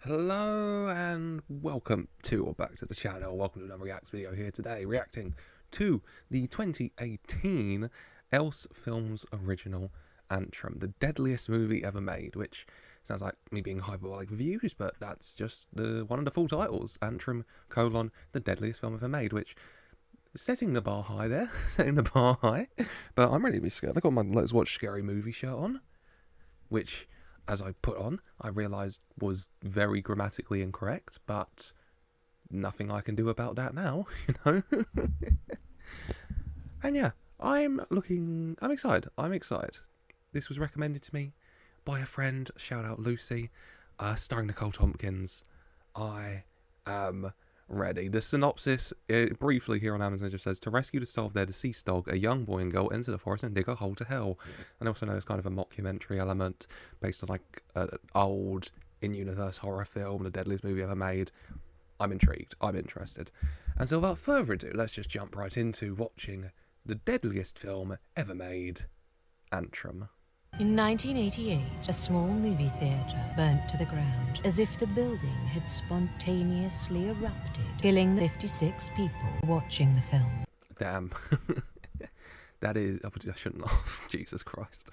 Hello and welcome to or back to the channel. Welcome to another reacts video here today, reacting to the 2018 Else Films original Antrum, the deadliest movie ever made, which sounds like me being hyperbolic with views, but that's just one of the full titles, Antrum, the deadliest film ever made, which setting the bar high there, setting the bar high, but I'm ready to be scared. I got my Let's Watch Scary Movie shirt on, which, as I put on, I realised was very grammatically incorrect, but nothing I can do about that now, you know? And yeah, I'm excited. This was recommended to me by a friend, shout out Lucy, starring Nicole Tompkins. I am ready. The synopsis, briefly here on Amazon, just says, to rescue to solve their deceased dog, a young boy and girl enter the forest and dig a hole to hell. And also know it's kind of a mockumentary element based on like an old in-universe horror film, the deadliest movie ever made. I'm intrigued. I'm interested. And so without further ado, let's just jump right into watching the deadliest film ever made, Antrum. In 1988, a small movie theatre burnt to the ground, as if the building had spontaneously erupted, killing 56 people watching the film. Damn. That is... I shouldn't laugh. Jesus Christ.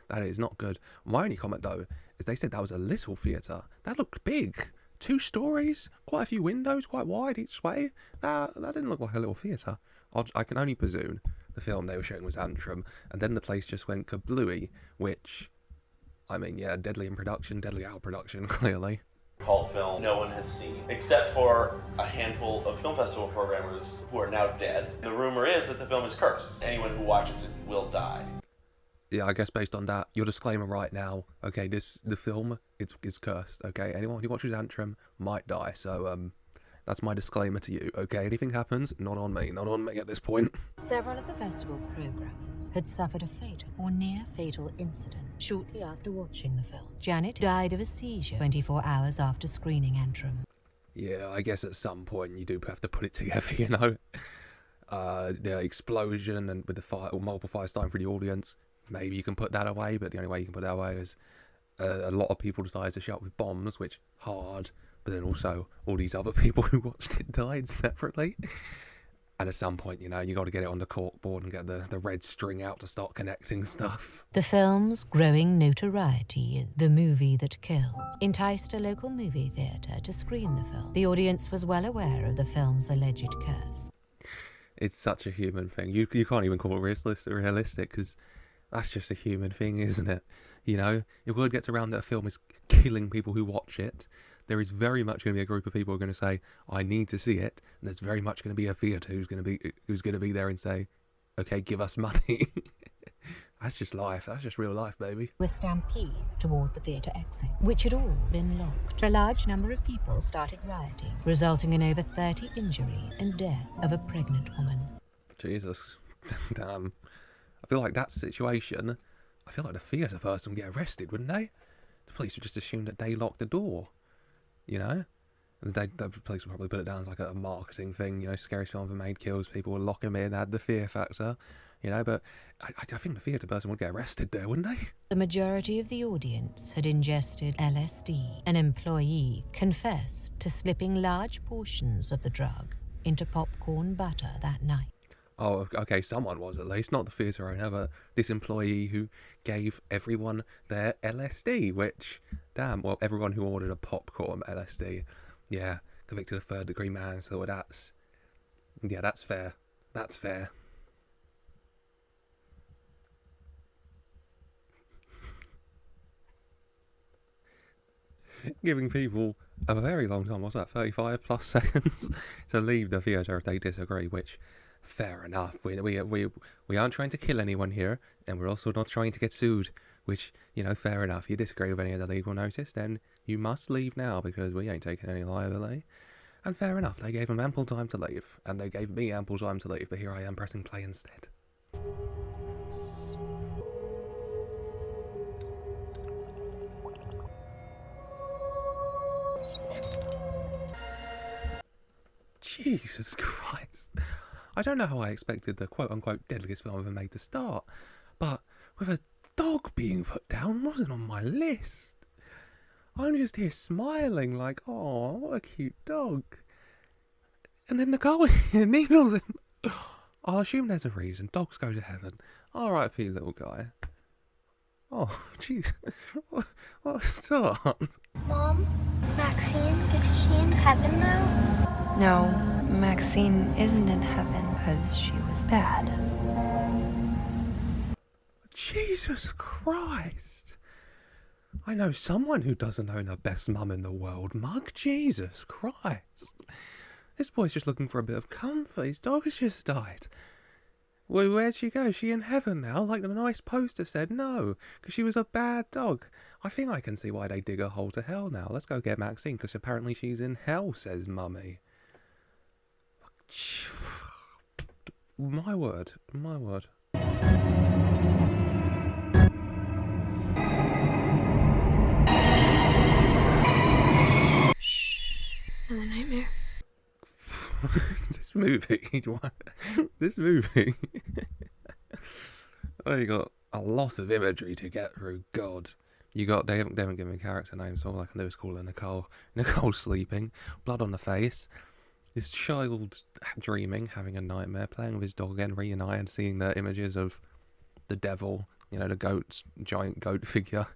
That is not good. My only comment, though, is they said that was a little theatre. That looked big. 2 stories, quite a few windows, quite wide each way. That didn't look like a little theatre. I can only presume the film they were showing was Antrum, and then the place just went kablooey, which, I mean, yeah, deadly in production, deadly out of production, clearly. Cult film no one has seen, except for a handful of film festival programmers who are now dead. The rumor is that the film is cursed. Anyone who watches it will die. Yeah, I guess based on that, your disclaimer right now, okay, the film, it's cursed, okay? Anyone who watches Antrum might die, so, that's my disclaimer to you, okay? Anything happens, not on me at this point. Several of the festival programmers had suffered a fatal or near-fatal incident shortly after watching the film. Janet died of a seizure 24 hours after screening Antrum. Yeah, I guess at some point you do have to put it together, you know? The explosion and with the fire, or multiple fires starting for the audience, maybe you can put that away, but the only way you can put that away is a lot of people decided to show up with bombs, which, hard, but then also all these other people who watched it died separately. And at some point, you know, you got to get it on the corkboard and get the red string out to start connecting stuff. The film's growing notoriety is The Movie That Kills enticed a local movie theatre to screen the film. The audience was well aware of the film's alleged curse. It's such a human thing. You can't even call it realistic, because that's just a human thing, isn't it? You know, if word gets around that a film is killing people who watch it, there is very much going to be a group of people who are going to say, I need to see it, and there's very much going to be a theatre who's going to be there and say, okay, give us money. That's just life. That's just real life, baby. A stampede toward the theatre exit, which had all been locked. A large number of people started rioting, resulting in over 30 injury and death of a pregnant woman. Jesus. Damn. I feel like that situation, I feel like the theatre person would get arrested, wouldn't they? The police would just assume that they locked the door, you know? And the police would probably put it down as like a marketing thing, you know, scariest film ever made, kills people, would lock them in, add the fear factor, you know, but I think the theatre person would get arrested there, wouldn't they? The majority of the audience had ingested LSD. An employee confessed to slipping large portions of the drug into popcorn butter that night. Oh, okay, someone was at least, not the theatre owner, but this employee who gave everyone their LSD, which, damn, well, everyone who ordered a popcorn LSD, yeah, convicted of third-degree manslaughter, that's fair. That's fair. Giving people a very long time, what's that, 35 plus seconds, to leave the theatre if they disagree, which... fair enough. We aren't trying to kill anyone here, and we're also not trying to get sued, which, you know, fair enough. If you disagree with any of the legal notice, then you must leave now, because we ain't taking any liability. And fair enough, they gave them ample time to leave, and they gave me ample time to leave, but here I am pressing play instead. Jesus Christ. I don't know how I expected the quote-unquote deadliest film ever made to start, but with a dog being put down wasn't on my list. I'm just here smiling like, oh, what a cute dog. And then Nicole needles him. I'll assume there's a reason. Dogs go to heaven. R.I.P. little guy. Oh, jeez. What a start. Mom, Maxine, is she in heaven now? No, Maxine isn't in heaven because she was bad. Jesus Christ. I know someone who doesn't own the best mum in the world, Mug. Jesus Christ. This boy's just looking for a bit of comfort. His dog has just died. Well, where'd she go? Is she in heaven now? Like the nice poster said, no, because she was a bad dog. I think I can see why they dig a hole to hell now. Let's go get Maxine, because apparently she's in hell, says Mummy. My word, my word. Another nightmare. This movie. Oh, you got a lot of imagery to get through. God, they haven't given me character names, so all I can do is call her Nicole. Nicole sleeping, blood on the face. This child dreaming, having a nightmare, playing with his dog again, reunited, seeing the images of the devil, you know, the giant goat figure.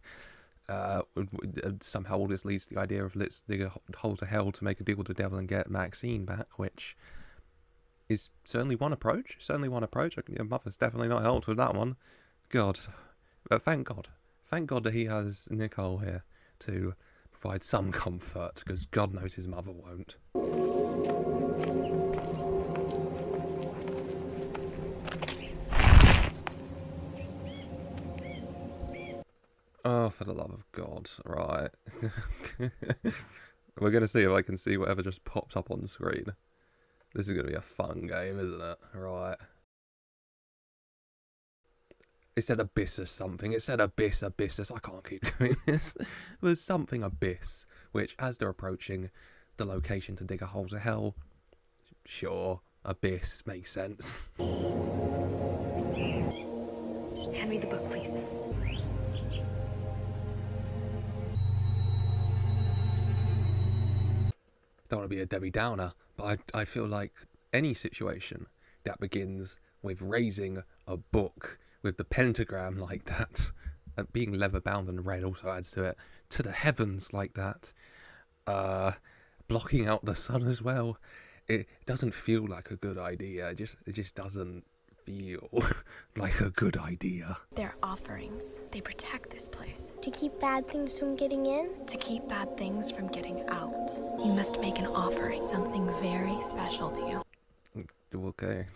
Somehow all this leads to the idea of let's dig a hole to hell to make a deal with the devil and get Maxine back, which is certainly one approach. Your mother's definitely not helped with that one. God, but thank God that he has Nicole here to provide some comfort, because God knows his mother won't. Oh, for the love of God, right. We're going to see if I can see whatever just popped up on the screen. This is going to be a fun game, isn't it? Right. It said abyss or something. It said abyss. I can't keep doing this. It was something abyss, which, as they're approaching the location to dig a hole to hell, sure, abyss makes sense. Hand me the book, please. Don't want to be a Debbie Downer, but I feel like any situation that begins with raising a book with the pentagram like that, and being leather bound and red also adds to it, to the heavens like that, blocking out the sun as well, it doesn't feel like a good idea. It just doesn't feel like a good idea. They're offerings. They protect this place. To keep bad things from getting in? To keep bad things from getting out, you must make an offering, something very special to you. Okay.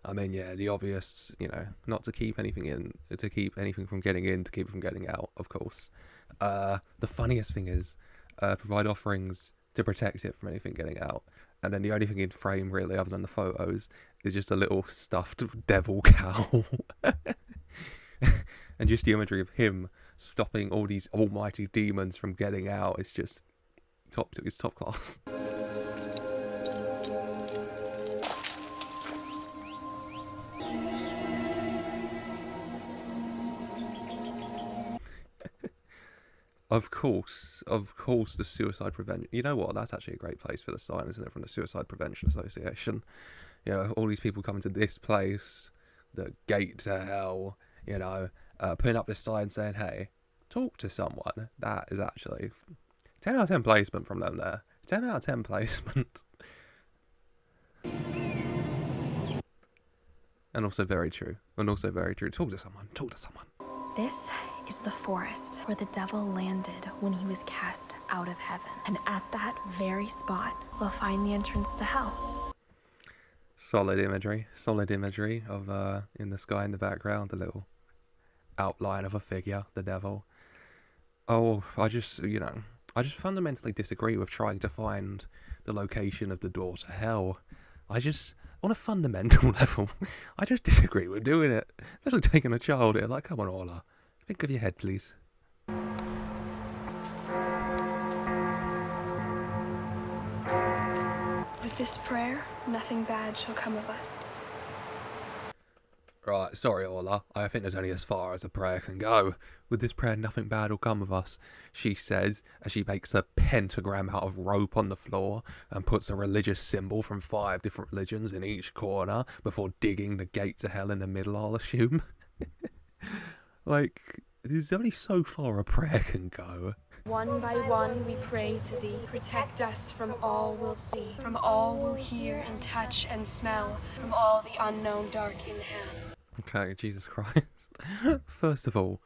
I mean, yeah, the obvious, you know, not to keep anything in, to keep anything from getting in, to keep it from getting out, of course. The funniest thing is, provide offerings to protect it from anything getting out. And then the only thing in frame, really, other than the photos, is just a little stuffed devil cow. And just the imagery of him stopping all these almighty demons from getting out. It's just top class. Of course, the suicide prevention. You know what? That's actually a great place for the sign, isn't it? From the Suicide Prevention Association. You know, all these people coming to this place, the gate to hell, you know, putting up this sign saying, hey, talk to someone. That is actually 10 out of 10 placement from them there. 10 out of 10 placement. And also very true. Talk to someone. This is the forest where the devil landed when he was cast out of heaven. And at that very spot, we'll find the entrance to hell. Solid imagery of in the sky in the background, the little outline of a figure, the devil. Oh, I just fundamentally disagree with trying to find the location of the door to hell. On a fundamental level, I just disagree with doing it. Especially taking a child here, like, come on, Orla. Think of your head, please. With this prayer, nothing bad shall come of us. Right, sorry, Orla. I think there's only as far as a prayer can go. With this prayer, nothing bad will come of us, she says, as she makes a pentagram out of rope on the floor and puts a religious symbol from 5 different religions in each corner before digging the gate to hell in the middle, I'll assume. Like, there's only so far a prayer can go. One by one we pray to thee. Protect us from all we'll see, from all we'll hear and touch and smell, from all the unknown dark in hell. Okay, Jesus Christ. First of all,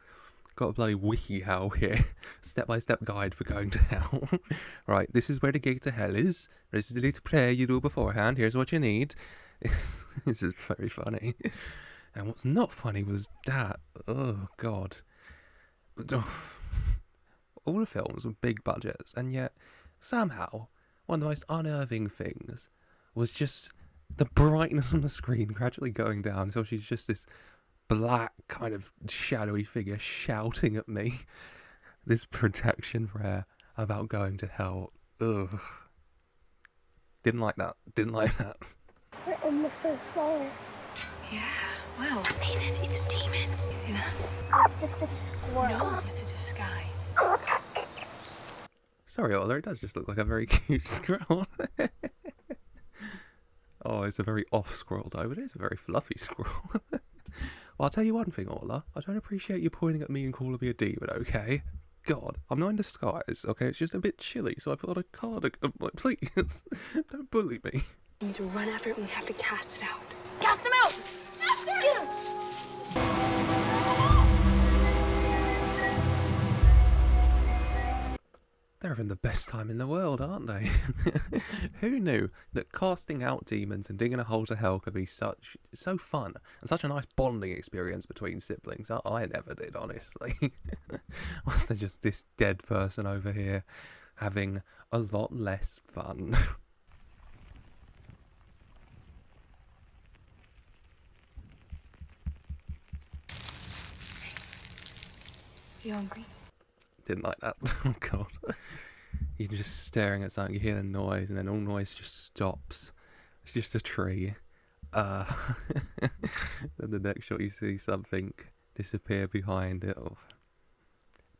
got a bloody WikiHow here. Step-by-step guide for going to hell. Right, this is where the gate to hell is. This is the little prayer you do beforehand. Here's what you need. This is very funny. And what's not funny was that. Oh, God. All the films with big budgets, and yet somehow one of the most unnerving things was just the brightness on the screen gradually going down, so she's just this black kind of shadowy figure shouting at me this protection prayer about going to hell. Ugh. Didn't like that. We're in the first floor. Yeah, wow. Nathan, it's a demon. You see that? It's just a squirrel. No, it's a disguise. Sorry, Ola, it does just look like a very cute squirrel. Oh, it's a very off squirrel though, but it's a very fluffy squirrel. Well, I'll tell you one thing, Ola. I don't appreciate you pointing at me and calling me a demon, okay? God, I'm not in disguise, okay? It's just a bit chilly, so I put on a cardigan. Like, please, don't bully me. We need to run after it and we have to cast it out. Cast him out! Get him! They're having the best time in the world, aren't they? Who knew that casting out demons and digging a hole to hell could be so fun and such a nice bonding experience between siblings? I never did, honestly. Was there just this dead person over here having a lot less fun? You hungry? Didn't like that. Oh God. You're just staring at something, you hear the noise, and then all noise just stops. It's just a tree. Then the next shot you see something disappear behind it. Oh.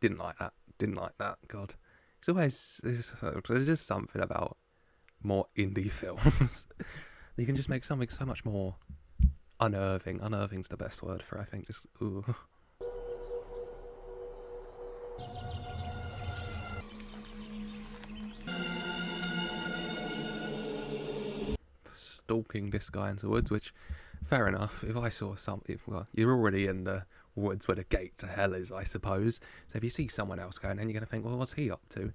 Didn't like that. God. It's always, there's just something about more indie films. You can just make something so much more unnerving. Unnerving's the best word for it, I think. Just, ooh. Stalking this guy into the woods, which, fair enough, if I saw something, well, you're already in the woods where the gate to hell is, I suppose, so if you see someone else going in, you're going to think, well, what's he up to?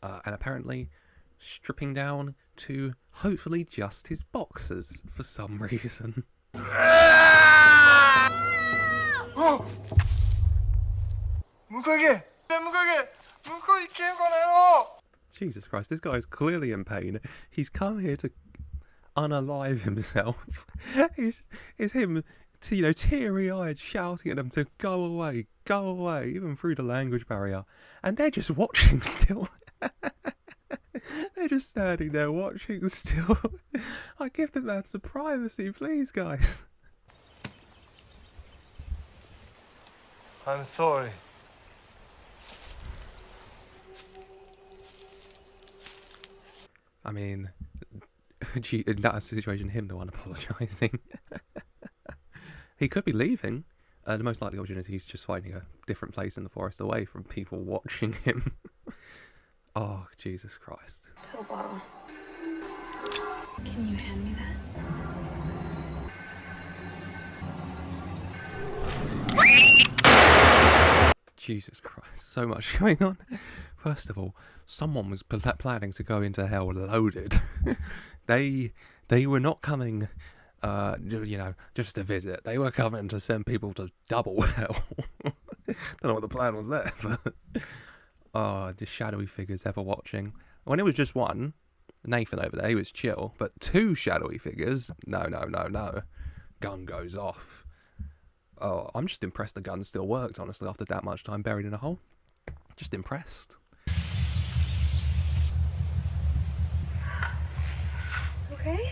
And apparently stripping down to, hopefully, just his boxers, for some reason. Jesus Christ, this guy is clearly in pain. He's come here to unalive himself. It's him, teary-eyed, shouting at them to go away, even through the language barrier. And they're just watching still. They're just standing there watching still. I give them that some privacy, please, guys. I'm sorry. I mean, in that situation, him the one apologising. He could be leaving. The most likely opportunity is just finding a different place in the forest away from people watching him. Oh, Jesus Christ. Pill bottle. Can you hand me that? Jesus Christ, so much going on. First of all, someone was planning to go into hell loaded. They were not coming, just to visit. They were coming to send people to double hell. Don't know what the plan was there, but... Oh, just shadowy figures ever watching. When it was just one, Nathan over there, he was chill. But 2 shadowy figures? No. Gun goes off. Oh, I'm just impressed the gun still worked, honestly, after that much time buried in a hole. Just impressed. Okay?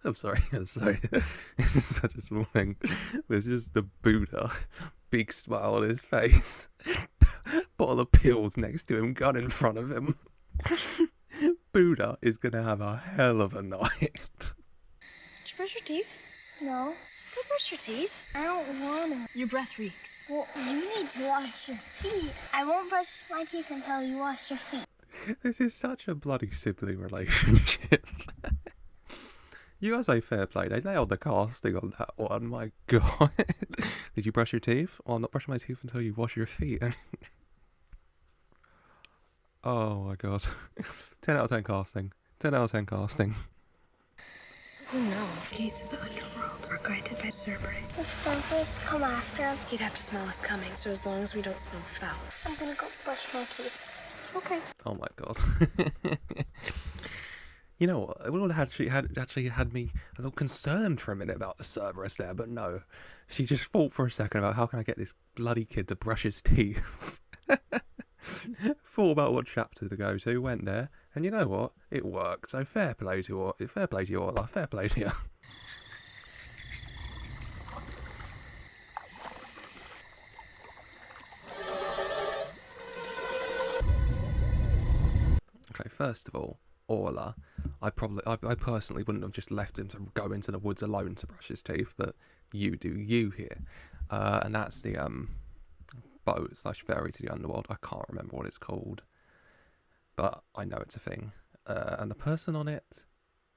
I'm sorry. This is such a small thing. There's just the Buddha, big smile on his face, bottle of pills next to him, gun in front of him. Buddha is gonna have a hell of a night. Did you brush your teeth? No, Go brush your teeth. I don't want to. Your breath reeks. Well, you need to wash your feet. I won't brush my teeth until you wash your feet. This is such a bloody sibling relationship. You guys say fair play. They nailed the casting on that one. My God. Did you brush your teeth? Well, I'm not brushing my teeth until you wash your feet. Oh my God. 10 out of 10 casting. 10 out of 10 casting. Oh no. The gates of the underworld are guarded by Cerberus. The Cerberus come after us. He'd have to smell us coming, so as long as we don't smell foul. I'm gonna go brush my teeth. Okay. Oh my God. You know what? It would have actually had me a little concerned for a minute about the Cerberus there, but no. She just thought for a second about how can I get this bloody kid to brush his teeth. Thought about what chapter to go to, went there, and you know what? It worked. So fair play to you all. Fair play to you all. Fair play to you. Okay, first of all, Orla, I personally wouldn't have just left him to go into the woods alone to brush his teeth, but you do you here, and that's the boat / ferry to the underworld. I can't remember what it's called, but I know it's a thing, and the person on it,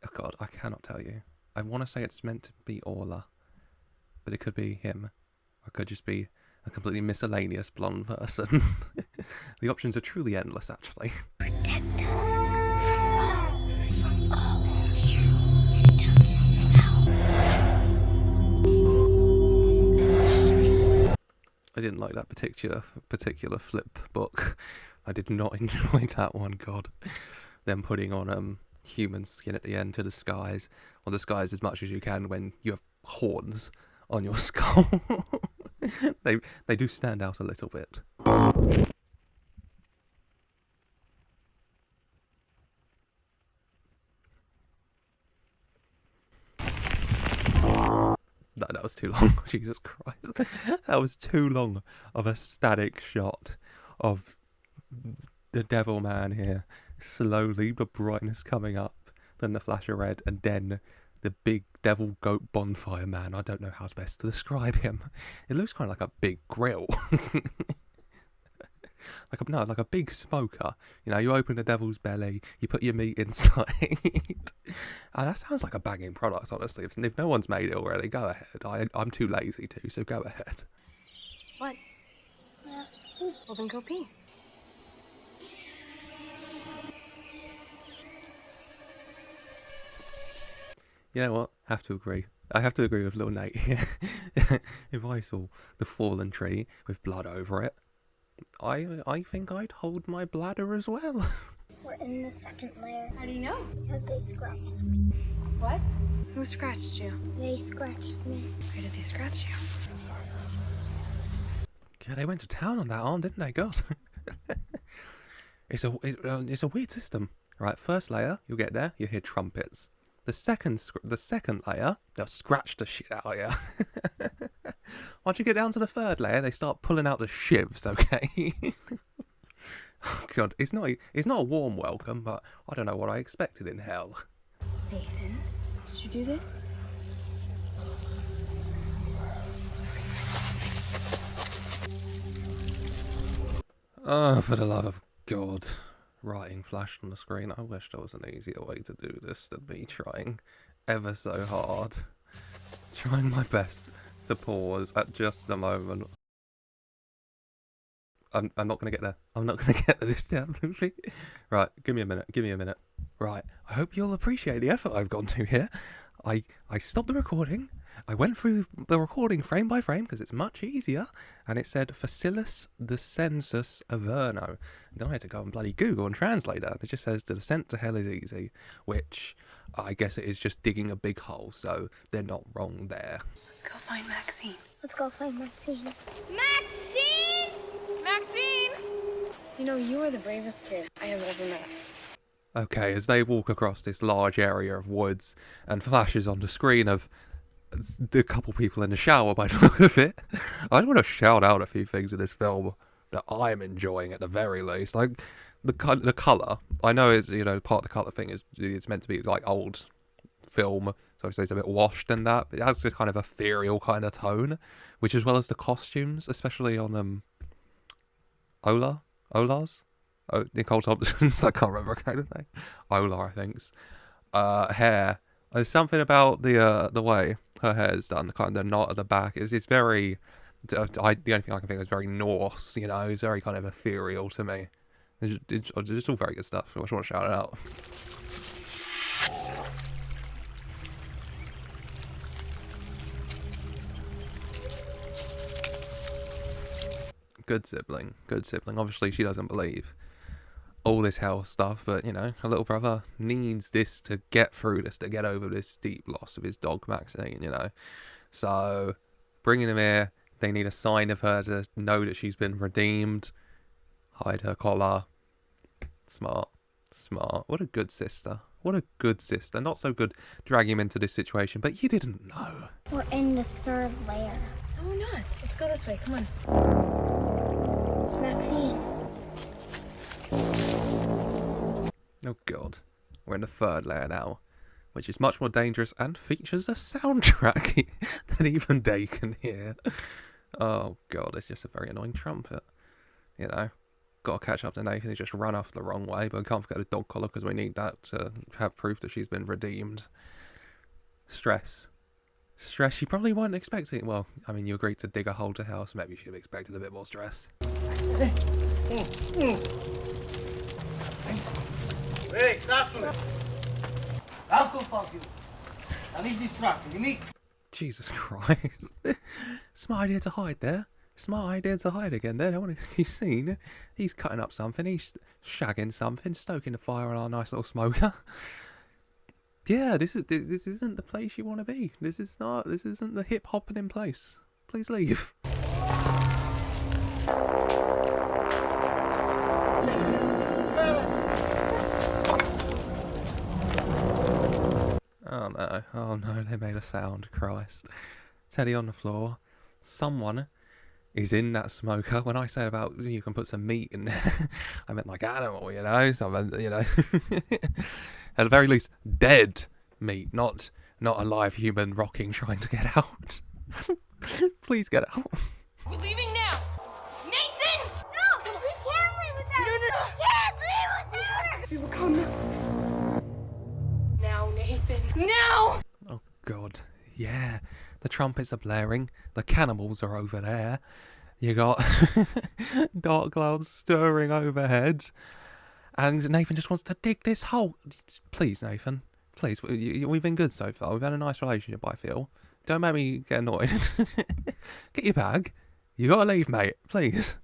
oh God, I cannot tell you. I want to say it's meant to be Orla, but it could be him, or it could just be a completely miscellaneous blonde person. The options are truly endless, actually. Protect us from all intentions now. I didn't like that particular flip book. I did not enjoy that one. God, them putting on human skin at the end to disguise, or disguise as much as you can when you have horns on your skull. They do stand out a little bit. That was too long. Jesus Christ. That was too long of a static shot of the devil man here. Slowly, the brightness coming up, then the flash of red, and then the big devil goat bonfire man. I don't know how best to describe him. It looks kind of like a big grill. like a big smoker. You know, you open the devil's belly, you put your meat inside. And that sounds like a banging product, honestly. If no one's made it already, go ahead. I'm too lazy to, so go ahead. What? Yeah. Well, then go pee. You know what? I have to agree with little Nate here. If I saw the fallen tree with blood over it, I think I'd hold my bladder as well. We're in the second layer. How do you know? Because they scratched me. What? Who scratched you? They scratched me. Where did they scratch you? Yeah, they went to town on that arm, didn't they? God. It's a weird system. Right, first layer, you'll get there, you hear trumpets. The second layer, they'll scratch the shit out of you. Once you get down to the third layer, they start pulling out the shivs, okay? Oh, God, it's not a warm welcome, but I don't know what I expected in hell. Nathan, did you do this? Oh, for the love of God. Writing flashed on the screen. I wish there was an easier way to do this than me trying ever so hard. Trying my best to pause at just a moment. I'm not going to get there. I'm not going to get to this damn movie. Right, give me a minute. Right, I hope you'll appreciate the effort I've gone to here. I stopped the recording. I went through the recording frame by frame because it's much easier, and it said Facilis Descensus Averno. And then I had to go and bloody Google and translate that. It just says the descent to hell is easy, which I guess it is just digging a big hole, so they're not wrong there. Let's go find Maxine. Let's go find Maxine. Maxine! Maxine! You know, you are the bravest kid I have ever met. Okay, as they walk across this large area of woods and flashes on the screen of the couple people in the shower by the look of it. I just want to shout out a few things in this film that I'm enjoying at the very least. Like the colour. I know it's, you know, part of the colour thing is it's meant to be like old film, so obviously it's a bit washed and that. But it has this kind of ethereal kind of tone, which as well as the costumes, especially on Nicole Tompkins. I can't remember her character's name. Ola, I think's hair. There's something about the way her hair is done, kind of the knot at the back. It's very. The only thing I can think of is very Norse. You know, it's very kind of ethereal to me. It's just all very good stuff. I just want to shout it out. Good sibling. Good sibling. Obviously, she doesn't believe all this hell stuff, but, you know, her little brother needs this to get through this, to get over this deep loss of his dog, Maxine, you know. So, bringing him here, they need a sign of her to know that she's been redeemed. Hide her collar. Smart. Smart. What a good sister. What a good sister. Not so good dragging him into this situation, but you didn't know. We're in the third layer. No, we're not. Let's go this way. Come on. Maxine. Oh god, we're in the third layer now, which is much more dangerous and features a soundtrack that even they can hear. Oh god, it's just a very annoying trumpet. You know, got to catch up to Nathan. He's just run off the wrong way, but we can't forget the dog collar because we need that to have proof that she's been redeemed. Stress. Stress she probably wasn't expecting. Well, I mean, you agreed to dig a hole to house. Maybe you should have expected a bit more stress. Hey, Sassuolo! I'll fuck you. And he's distracting, you mean? Jesus Christ. Smart idea to hide there. Smart idea to hide again there. Don't want to be seen. He's cutting up something. He's shagging something. Stoking the fire on our nice little smoker. Yeah, this isn't the place you want to be. This isn't the hip hopping place. Please leave. Oh no, they made a sound, Christ. Teddy on the floor. Someone is in that smoker. When I said about you can put some meat in there, I meant like animal, you know? So I meant, you know, at the very least, dead meat, not a live human rocking trying to get out. Please get out. We're leaving now. Nathan! No! We can't leave without her! No! We can't leave without her! We will come. Now, Nathan. Now! Oh god, yeah. The trumpets are blaring. The cannibals are over there. You got dark clouds stirring overhead. And Nathan just wants to dig this hole. Please, Nathan. Please, we've been good so far. We've had a nice relationship, I feel. Don't make me get annoyed. Get your bag. You gotta leave, mate. Please.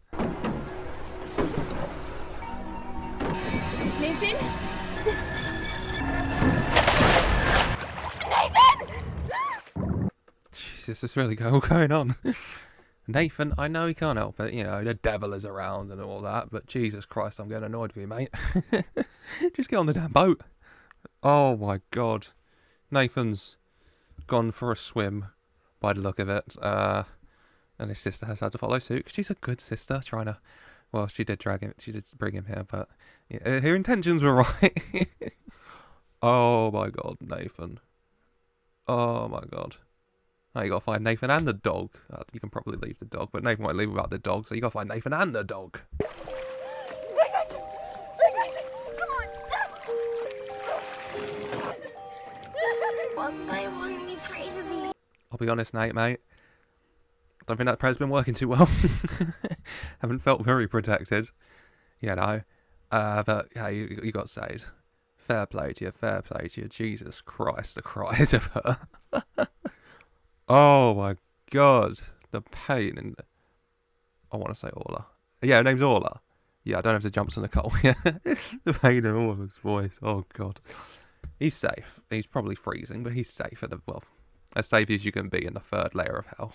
Nathan? Jesus, there's really all going on. Nathan, I know he can't help it. You know, the devil is around and all that. But Jesus Christ, I'm getting annoyed with you, mate. Just get on the damn boat. Oh my god. Nathan's gone for a swim by the look of it. And his sister has had to follow suit. 'Cause she's a good sister trying to... Well, she did drag him. She did bring him here. But yeah, her intentions were right. Oh my god, Nathan. Oh my god. Now you gotta find Nathan and the dog. You can probably leave the dog, but Nathan won't leave without the dog, so you gotta find Nathan and the dog. One by one, we pray to thee. I'll be honest, Nate, mate. I don't think that prayer's been working too well. Haven't felt very protected, you know. But yeah, you got saved. Fair play to you, fair play to you. Jesus Christ, the cries of her. Oh my god, the pain in... I want to say Orla. Yeah, her name's Orla. Yeah, I don't have to jump to Nicole. Yeah, the pain in Orla's voice. Oh god. He's safe. He's probably freezing, but he's safe. Well, as safe as you can be in the third layer of hell.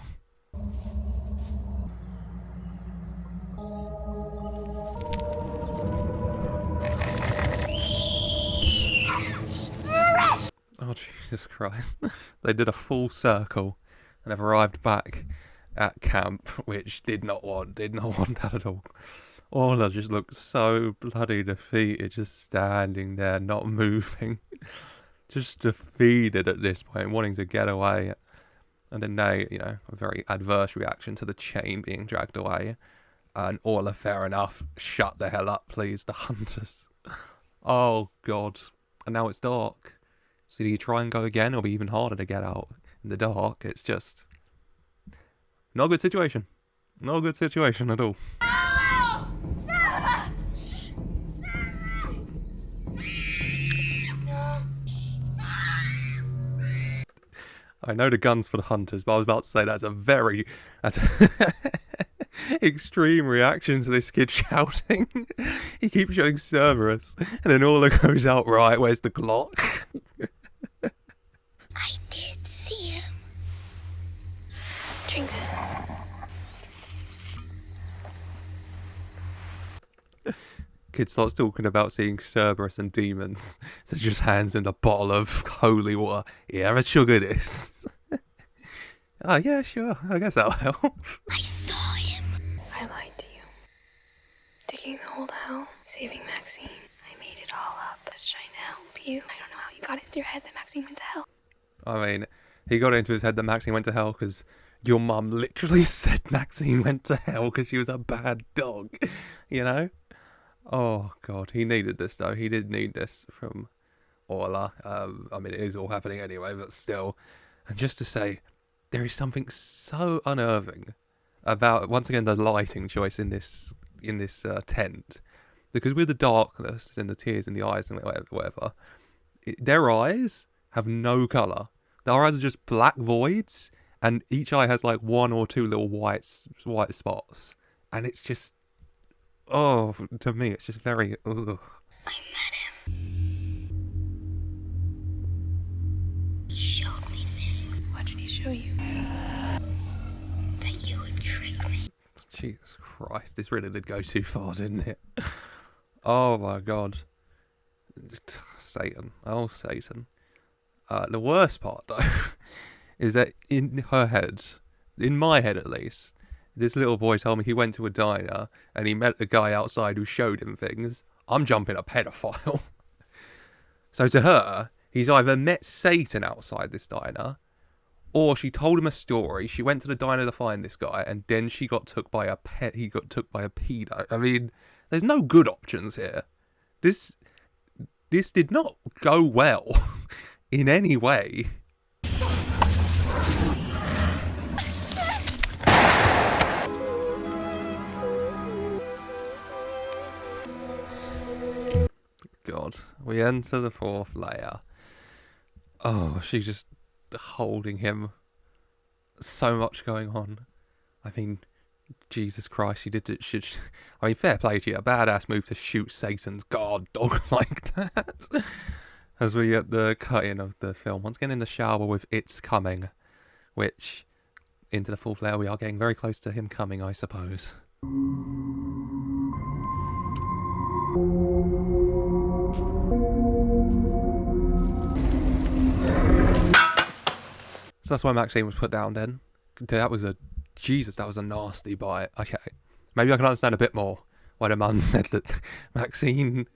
Jesus Christ. They did a full circle and have arrived back at camp, which did not want that at all. Orla just looked so bloody defeated, just standing there, not moving. Just defeated at this point, wanting to get away. And then they, a very adverse reaction to the chain being dragged away. And Orla, fair enough, shut the hell up, please, the hunters. Oh, God. And now it's dark. So do you try and go again? It'll be even harder to get out in the dark. It's just not a good situation. Not a good situation at all. I know the gun's for the hunters, but I was about to say that's extreme reaction to this kid shouting. He keeps shouting Cerberus, and then Orla goes out, right, where's the Glock? I did see him. Drink this. Kid starts talking about seeing Cerberus and demons, so just hands him a bottle of holy water. Yeah, have a chug of this. Oh, yeah, sure. I guess that'll help. I saw him. I lied to you. Digging the hole to hell, saving Maxine. I made it all up. I was trying to help you. I don't know how you got it into your head that Maxine went to hell. I mean, he got it into his head that Maxine went to hell because your mum literally said Maxine went to hell because she was a bad dog, Oh, God, he needed this, though. He did need this from Orla. I mean, it is all happening anyway, but still. And just to say, there is something so unnerving about, once again, the lighting choice in this tent. Because with the darkness and the tears in the eyes and whatever, their eyes have no colour. Their eyes are just black voids, and each eye has like one or two little white spots. And it's just, to me, it's just very, ugh. I met him. He showed me things. What did he show you? That you would trick me. Jesus Christ, this really did go too far, didn't it? Oh my God. Satan. Oh, Satan. The worst part, though, is that in her head, in my head at least, this little boy told me he went to a diner and he met a guy outside who showed him things. I'm jumping a pedophile. So to her, he's either met Satan outside this diner, or she told him a story. She went to the diner to find this guy, and then he got took by a pedo. I mean, there's no good options here. This did not go well in any way. God, we enter the fourth layer. Oh, she's just holding him. So much going on. I mean, Jesus Christ, she did it. I mean, fair play to you. A badass move to shoot Satan's guard dog like that. As we get the cut-in of the film. Once again in the shower with It's Coming. Which, into the fourth layer, we are getting very close to him coming, I suppose. So that's why Maxine was put down then. That was a nasty bite. Okay, maybe I can understand a bit more why the mum said that Maxine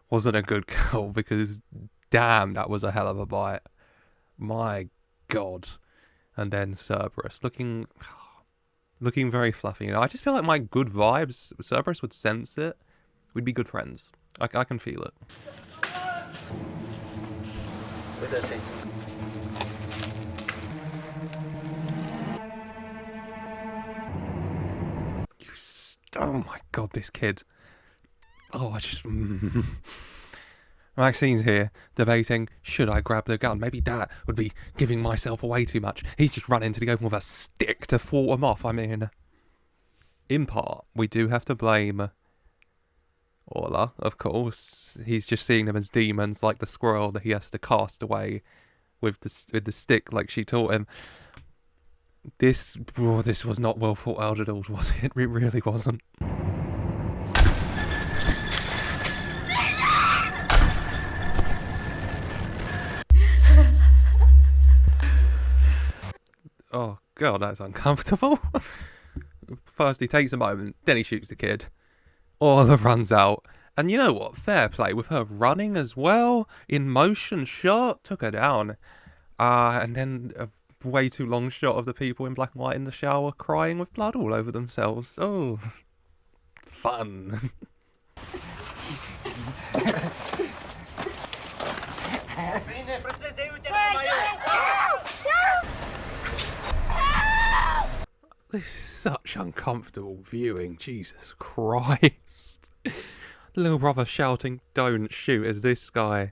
wasn't a good girl, because damn, that was a hell of a bite. My God. And then Cerberus, looking very fluffy. I just feel like my good vibes, Cerberus would sense it. We'd be good friends. I can feel it. Where's that thing? Oh my God, this kid. Oh, Maxine's here, debating, should I grab the gun? Maybe that would be giving myself away too much. He's just run into the open with a stick to thwart him off. I mean, in part, we do have to blame Orla, of course. He's just seeing them as demons, like the squirrel that he has to cast away with the stick, like she taught him. This was not well thought out at all, was it? It really wasn't. God, that's uncomfortable. First he takes a moment, then he shoots the kid. Orla runs out. And you know what? Fair play with her running as well. In motion shot. Took her down. And then a way too long shot of the people in black and white in the shower crying with blood all over themselves. Oh. Fun. This is such uncomfortable viewing, Jesus Christ. Little brother shouting, "Don't shoot," as this guy,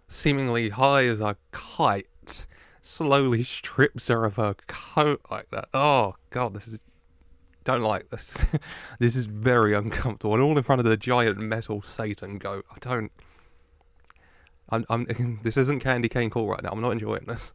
seemingly high as a kite, slowly strips her of her coat like that. Oh, God, this is... Don't like this. This is very uncomfortable. And all in front of the giant metal Satan goat. I don't... This isn't candy cane cool right now. I'm not enjoying this.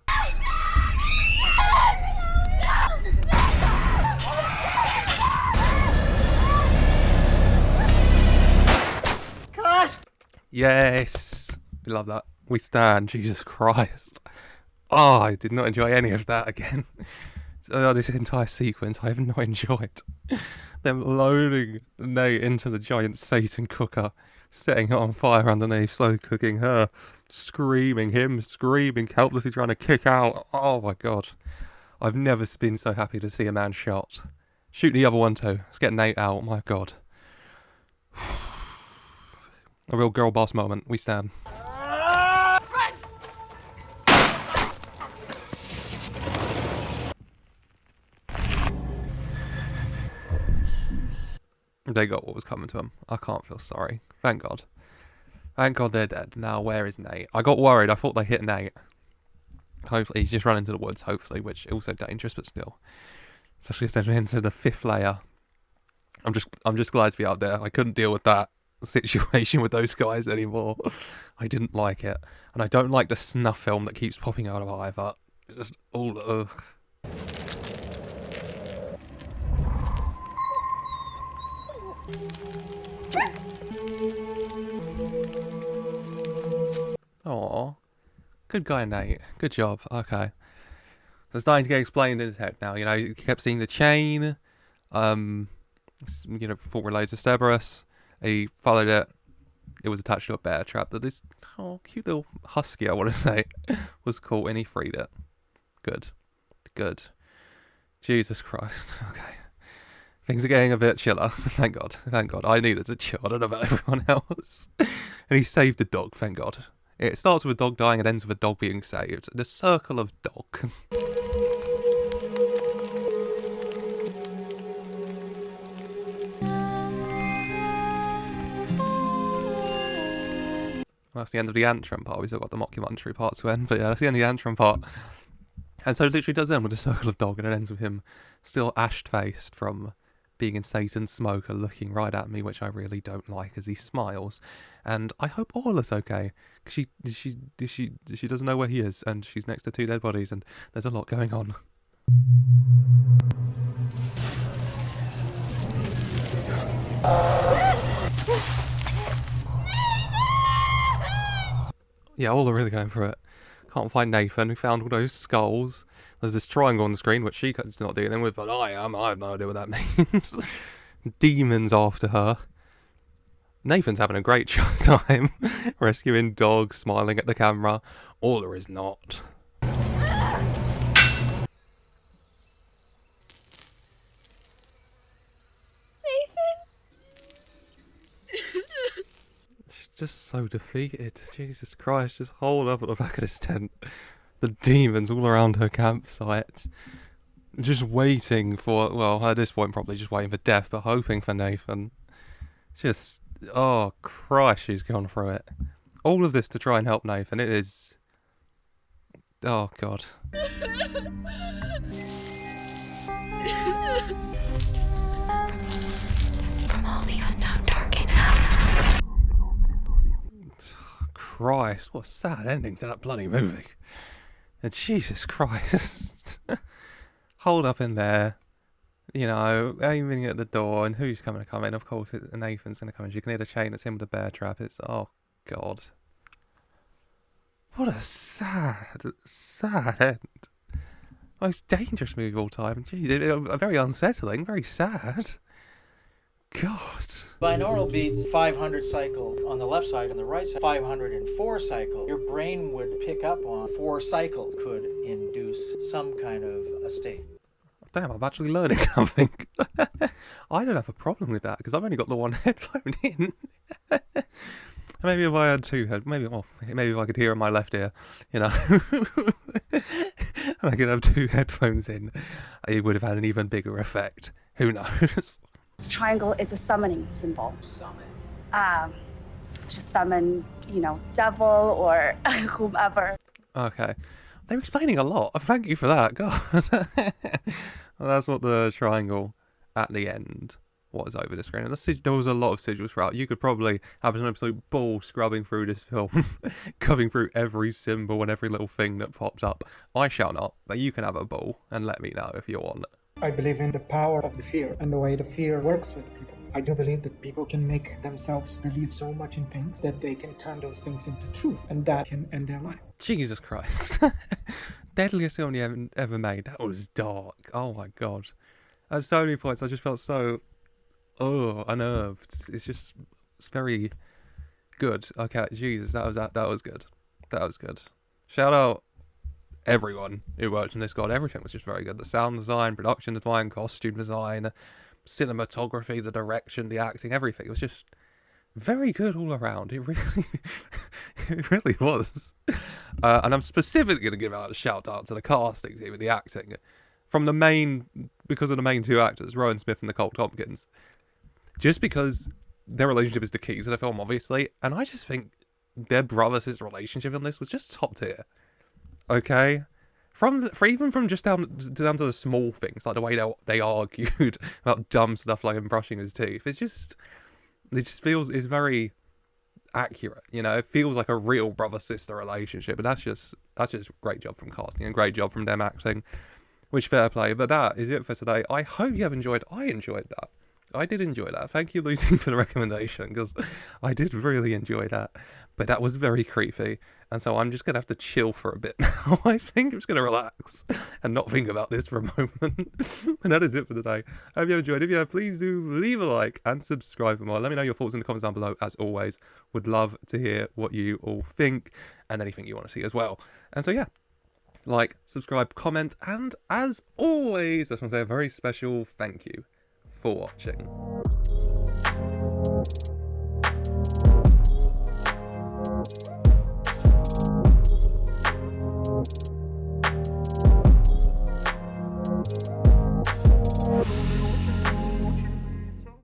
Yes! We love that. We stand. Jesus Christ. Oh, I did not enjoy any of that again. This entire sequence I have not enjoyed. Them loading Nate into the giant Satan cooker, setting it on fire underneath, slowly cooking her, screaming, him screaming, helplessly trying to kick out. Oh my God. I've never been so happy to see a man shot. Shoot the other one too. Let's get Nate out. My God. A real girl boss moment. We stand. They got what was coming to them. I can't feel sorry. Thank God. Thank God they're dead. Now, where is Nate? I got worried. I thought they hit Nate. Hopefully, he's just run into the woods, hopefully, which is also dangerous, but still. Especially if they're into the 5th layer. I'm just glad to be out there. I couldn't deal with that situation with those guys anymore. I didn't like it. And I don't like the snuff film that keeps popping out of either. It's just all... ugh. Aww. Good guy, Nate. Good job. Okay. So it's starting to get explained in his head now. You know, he kept seeing the chain. You know, before related to Cerberus. He followed it. It was attached to a bear trap that this cute little husky, I want to say, was caught, and he freed it. Good. Good. Jesus Christ. Okay. Things are getting a bit chiller. Thank God. Thank God. I needed to chill. I don't know about everyone else. And he saved the dog. Thank God. It starts with a dog dying and ends with a dog being saved. The circle of dog. That's the end of the Antrum part. We've still got the mockumentary part to end. But yeah, that's the end of the Antrum part. And so it literally does end with a circle of dog, and it ends with him still ashed-faced from being in Satan's smoker, looking right at me, which I really don't like, as he smiles. And I hope Orla's okay, because she doesn't know where he is, and she's next to 2 dead bodies, and there's a lot going on. Yeah, Orla really going for it. Can't find Nathan. We found all those skulls. There's this triangle on the screen, which she's not dealing with, but I am. I have no idea what that means. Demons after her. Nathan's having a great time. Rescuing dogs, smiling at the camera. Orla is not. Just so defeated. Jesus Christ, just holed up at the back of this tent. The demons all around her campsite. Just waiting for, well, at this point probably just waiting for death, but hoping for Nathan. Just, oh Christ, she's gone through it. All of this to try and help Nathan. It is, oh God. From all the unknown dark in hell. Christ, what a sad ending to that bloody movie. And Jesus Christ. Hold up in there, you know, aiming at the door, and who's going to come in? Of course, Nathan's going to come in. You can hear the chain that's him with the bear trap. It's, oh God. What a sad, sad end. Most dangerous movie of all time. Gee, very unsettling, very sad. God. Binaural beats 500 cycles on the left side, on the right side 504 cycles. Your brain would pick up on 4 cycles, could induce some kind of a state. Damn, I'm actually learning something. I don't have a problem with that because I've only got the one headphone in. Maybe if I had two maybe if I could hear in my left ear, you know, and I could have 2 headphones in, it would have had an even bigger effect. Who knows? The triangle is a summoning symbol. Summon. To summon, you know, devil or whomever. Okay. They're explaining a lot. Thank you for that. God. Well, that's what the triangle at the end was over the screen. And there was a lot of sigils throughout. You could probably have an absolute ball scrubbing through this film, going through every symbol and every little thing that pops up. I shall not, but you can have a ball and let me know if you want. I believe in the power of the fear and the way the fear works with people. I do believe that people can make themselves believe so much in things that they can turn those things into truth, and that can end their life. Jesus Christ. Deadliest film you ever made. That was dark. Oh my god. At so many points I just felt so unnerved. It's very good. Okay, Jesus, that was good. That was good. Shout out everyone who worked on this. God, everything was just very good. The sound design, production design, costume design, cinematography, the direction, the acting, everything. It was just very good all around. It really was. And I'm specifically going to give out a shout out to the casting team and the acting from because of the main 2 actors, Rowan Smith and Nicole Tompkins. Just because their relationship is the key to the film, obviously, and I just think their brother-sister relationship in this was just top tier. Okay, even from just down to the small things, like the way they argued about dumb stuff like him brushing his teeth. It just feels is very accurate. You know, it feels like a real brother-sister relationship, and that's just great job from casting and great job from them acting. Which fair play. But that is it for today. I hope you have enjoyed. I enjoyed that. I did enjoy that. Thank you, Lucy, for the recommendation, because I did really enjoy that. But that was very creepy, and so I'm just going to have to chill for a bit now. I think I'm just going to relax and not think about this for a moment. And that is it for today. I hope you enjoyed. If you have, please do leave a like and subscribe for more. Let me know your thoughts in the comments down below, as always. Would love to hear what you all think, and anything you want to see as well. And so, yeah. Like, subscribe, comment, and as always, I just want to say a very special thank you for watching.